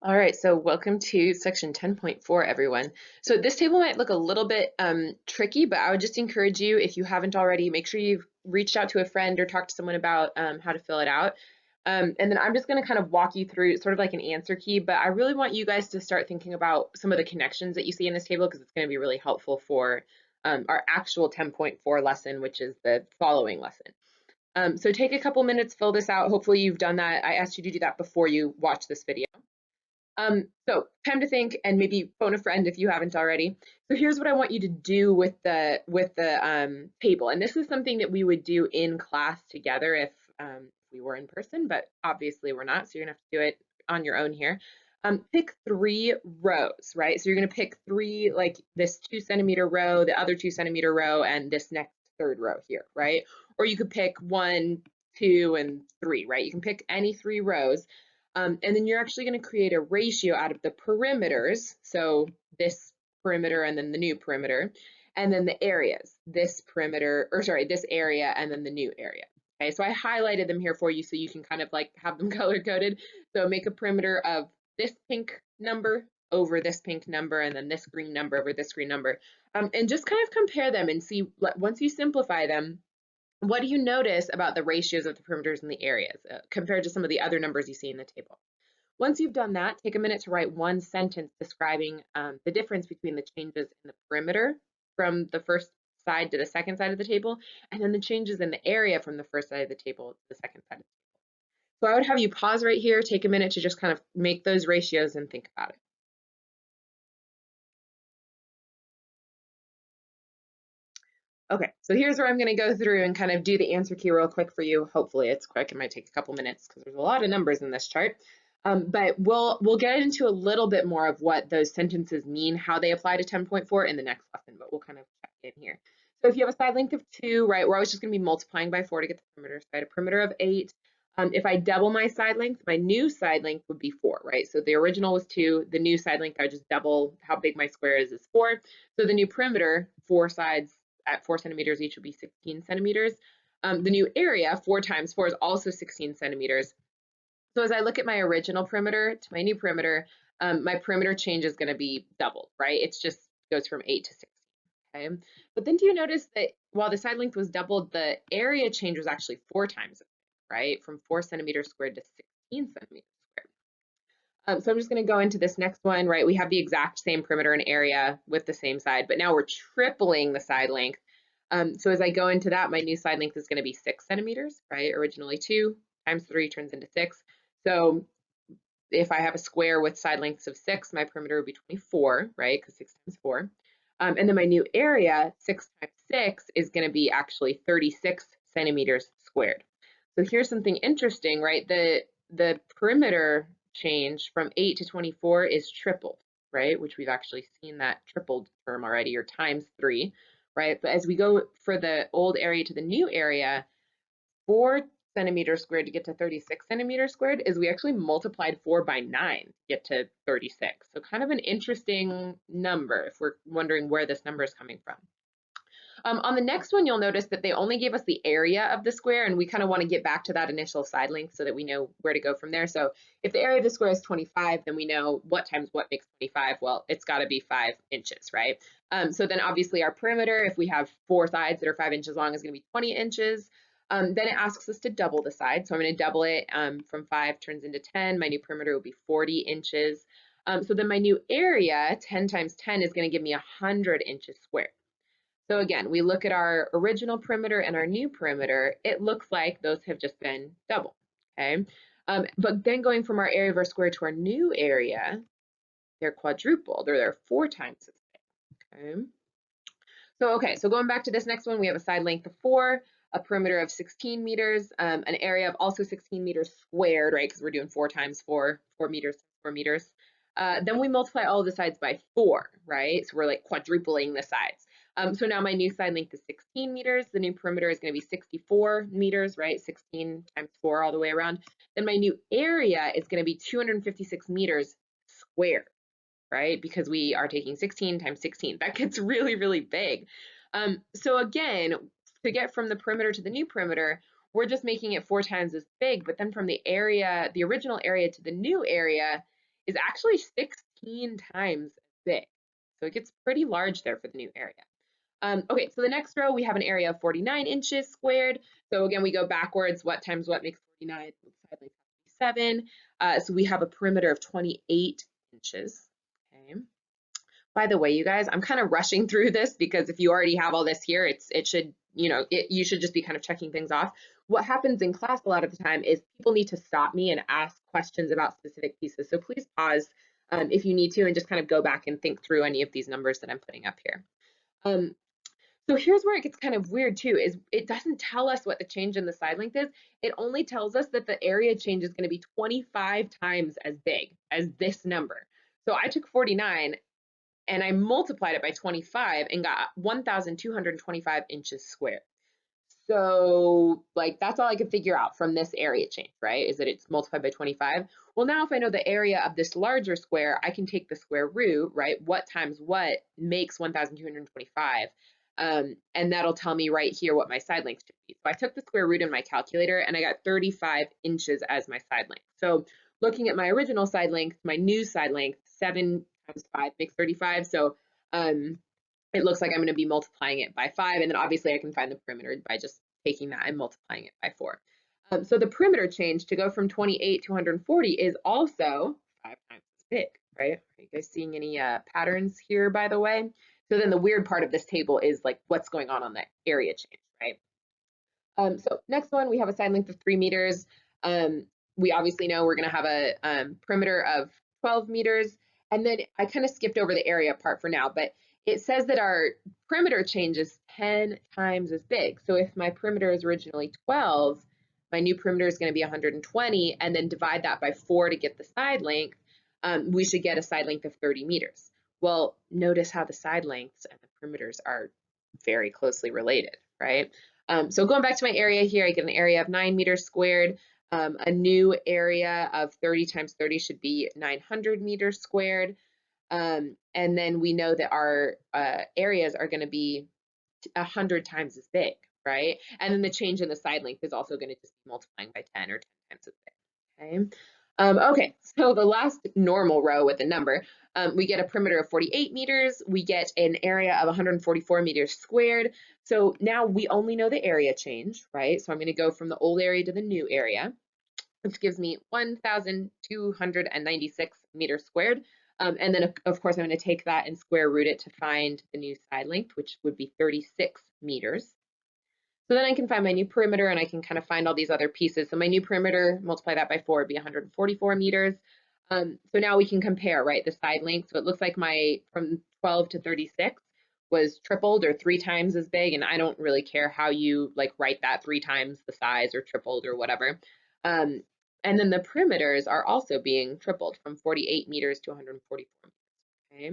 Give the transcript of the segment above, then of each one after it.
All right, so welcome to section 10.4, everyone. So this table might look a little bit tricky, but I would just encourage you, if you haven't already, make sure you've reached out to a friend or talked to someone about how to fill it out. And then I'm just going to kind of walk you through sort of like an answer key, but I really want you guys to start thinking about some of the connections that you see in this table because it's going to be really helpful for our actual 10.4 lesson, which is the following lesson. So take a couple minutes, fill this out. Hopefully you've done that. I asked you to do that before you watch this video. So time to think and maybe phone a friend if you haven't already. So here's what I want you to do with the table. And this is something that we would do in class together if we were in person, but obviously we're not. So you're gonna have to do it on your own here. Pick 3 rows, right? So you're gonna pick 3, like this 2 centimeter row, the other 2 centimeter row, and this next third row here, right? Or you could pick 1, 2, and 3, right? You can pick any 3 rows. And then you're actually going to create a ratio out of the perimeters. So this perimeter and then the new perimeter, and then the areas, this perimeter, or sorry, this area and then the new area. Okay, so I highlighted them here for you so you can kind of like have them color coded. So make a perimeter of this pink number over this pink number and then this green number over this green number. And just kind of compare them and see, once you simplify them, what do you notice about the ratios of the perimeters and the areas compared to some of the other numbers you see in the table? Once you've done that, take a minute to write one sentence describing the difference between the changes in the perimeter from the first side to the second side of the table, and then the changes in the area from the first side of the table to the second side of the table. So I would have you pause right here, take a minute to just kind of make those ratios and think about it. Okay, so here's where I'm going to go through and kind of do the answer key real quick for you. Hopefully it's quick. It might take a couple minutes because there's a lot of numbers in this chart. But we'll get into a little bit more of what those sentences mean, how they apply to 10.4 in the next lesson, but we'll kind of check in here. So if you have a side length of 2, right, we're always just going to be multiplying by 4 to get the perimeter. So I had a perimeter of 8. If I double my side length, my new side length would be 4, right? So the original was 2. The new side length, I just double how big my square is 4. So the new perimeter, 4 sides at 4 centimeters each would be 16 centimeters. The new area, 4 times 4 is also 16 centimeters. So as I look at my original perimeter to my new perimeter, my perimeter change is going to be doubled, right? It's just goes from 8 to 16. Okay. But then do you notice that while the side length was doubled, the area change was actually 4 times, right? From 4 centimeters squared to 16 centimeters squared. So I'm just going to go into this next one, right? We have the exact same perimeter and area with the same side, but now we're tripling the side length. So as I go into that, my new side length is going to be 6 centimeters, right? Originally 2 times 3 turns into 6. So if I have a square with side lengths of 6, my perimeter would be 24, right? Because 6 times 4. And then my new area, 6 times 6, is going to be actually 36 centimeters squared. So here's something interesting, right? The perimeter change from 8 to 24 is tripled, right? Which we've actually seen that tripled term already, or times 3, right? But as we go for the old area to the new area, 4 centimeters squared to get to 36 centimeters squared is we actually multiplied 4 by 9 to get to 36. So kind of an interesting number if we're wondering where this number is coming from. On the next one, you'll notice that they only gave us the area of the square, and we kind of want to get back to that initial side length so that we know where to go from there. So if the area of the square is 25, then we know what times what makes 25. Well, it's got to be 5 inches, right? So then obviously our perimeter, if we have 4 sides that are 5 inches long, is going to be 20 inches. Then it asks us to double the side. So I'm going to double it from 5 turns into 10. My new perimeter will be 40 inches. So then my new area, 10 times 10, is going to give me 100 inches squared. So again, we look at our original perimeter and our new perimeter, it looks like those have just been doubled, okay? But then going from our area of our square to our new area, they're quadrupled, or they're 4 times as big, okay? So going back to this next one, we have a side length of 4, a perimeter of 16 meters, an area of also 16 meters squared, right? Because we're doing 4 times 4, 4 meters, 4 meters. Then we multiply all of the sides by 4, right? So we're like quadrupling the sides. So now my new side length is 16 meters. The new perimeter is going to be 64 meters, right? 16 times 4 all the way around. Then my new area is going to be 256 meters squared, right? Because we are taking 16 times 16. That gets really, really big. So again, to get from the perimeter to the new perimeter, we're just making it 4 times as big, but then from the area, the original area to the new area is actually 16 times as big. So it gets pretty large there for the new area. Okay, so the next row, we have an area of 49 inches squared. So again, we go backwards. What times what makes 49? Side length 7. So we have a perimeter of 28 inches. Okay. By the way, you guys, I'm kind of rushing through this because if you already have all this here, it should, you should just be kind of checking things off. What happens in class a lot of the time is people need to stop me and ask questions about specific pieces. So please pause if you need to and just kind of go back and think through any of these numbers that I'm putting up here. So here's where it gets kind of weird too, is it doesn't tell us what the change in the side length is. It only tells us that the area change is going to be 25 times as big as this number. So I took 49 and I multiplied it by 25 and got 1,225 inches squared. So like that's all I could figure out from this area change, right? Is that it's multiplied by 25. Well, now if I know the area of this larger square, I can take the square root, right? What times what makes 1,225. And that'll tell me right here what my side length should be. So I took the square root in my calculator and I got 35 inches as my side length. So looking at my original side length, my new side length, 7 times 5 makes 35. So it looks like I'm going to be multiplying it by 5, and then obviously I can find the perimeter by just taking that and multiplying it by 4. So the perimeter change to go from 28 to 140 is also 5 times as big, right? Are you guys seeing any patterns here, by the way? So then the weird part of this table is like what's going on that area change, right? So next one, we have a side length of 3 meters. We obviously know we're going to have a perimeter of 12 meters. And then I kind of skipped over the area part for now, but it says that our perimeter change is 10 times as big. So if my perimeter is originally 12, my new perimeter is going to be 120, and then divide that by 4 to get the side length, we should get a side length of 30 meters. Well, notice how the side lengths and the perimeters are very closely related, right? So going back to my area here, I get an area of 9 meters squared. A new area of 30 times 30 should be 900 meters squared. And then we know that our areas are going to be 100 times as big, right? And then the change in the side length is also going to just be multiplying by 10 or 10 times as big, okay? Okay, so the last normal row with a number, we get a perimeter of 48 meters, we get an area of 144 meters squared. So now we only know the area change, right? So I'm going to go from the old area to the new area, which gives me 1,296 meters squared. And then, of course, I'm going to take that and square root it to find the new side length, which would be 36 meters. So then I can find my new perimeter and I can kind of find all these other pieces. So my new perimeter, multiply that by 4, would be 144 meters. So now we can compare, right, the side length. So it looks like my from 12 to 36 was tripled or 3 times as big. And I don't really care how you like write that 3 times the size or tripled or whatever. And then the perimeters are also being tripled from 48 meters to 144 meters. Okay,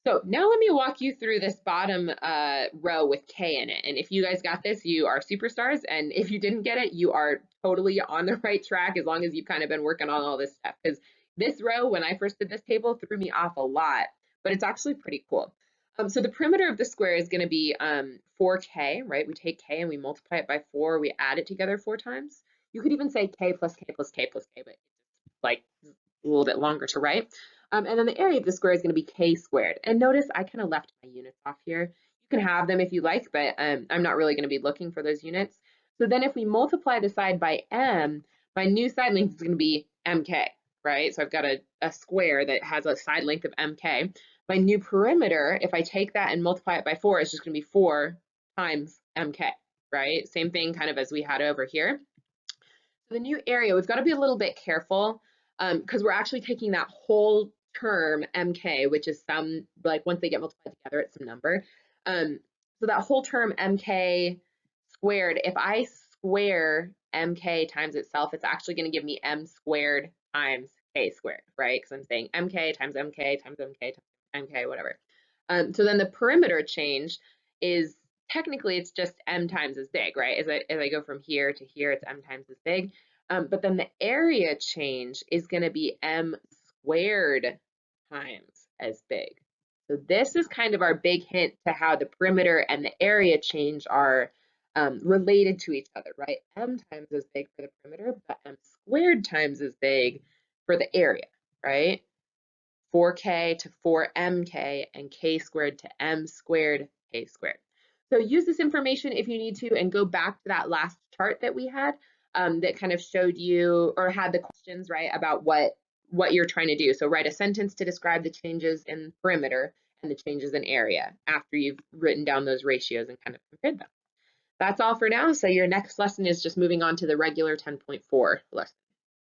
so now let me walk you through this bottom row with K in it. And if you guys got this, you are superstars. And if you didn't get it, you are totally on the right track as long as you've kind of been working on all this stuff. Because this row, when I first did this table, threw me off a lot, but it's actually pretty cool. So the perimeter of the square is going to be 4K, right? We take K and we multiply it by 4. We add it together 4 times. You could even say K plus K plus K plus K, but it's like a little bit longer to write. And then the area of the square is going to be K squared. And notice I kind of left my units off here. You can have them if you like, but I'm not really going to be looking for those units. So then if we multiply the side by M, my new side length is going to be MK, right? So I've got a square that has a side length of MK. My new perimeter, if I take that and multiply it by 4, it's just going to be 4 times MK, right? Same thing kind of as we had over here. So the new area, we've got to be a little bit careful because we're actually taking that whole term MK, which is some, like once they get multiplied together, it's some number. So that whole term MK squared, if I square MK times itself, it's actually going to give me M squared times K squared, right? Because I'm saying MK times MK times MK times MK, whatever. So then the perimeter change is technically it's just M times as big, right? As I go from here to here, it's M times as big. But then the area change is going to be M squared times as big. So this is kind of our big hint to how the perimeter and the area change are related to each other, right? M times as big for the perimeter, but M squared times as big for the area, right? 4k to 4mk, and k squared to m squared k squared. So use this information if you need to, and go back to that last chart that we had that kind of showed you, or had the questions, right, about what you're trying to do. So write a sentence to describe the changes in perimeter and the changes in area after you've written down those ratios and kind of compared them. That's all for now. So your next lesson is just moving on to the regular 10.4 lesson.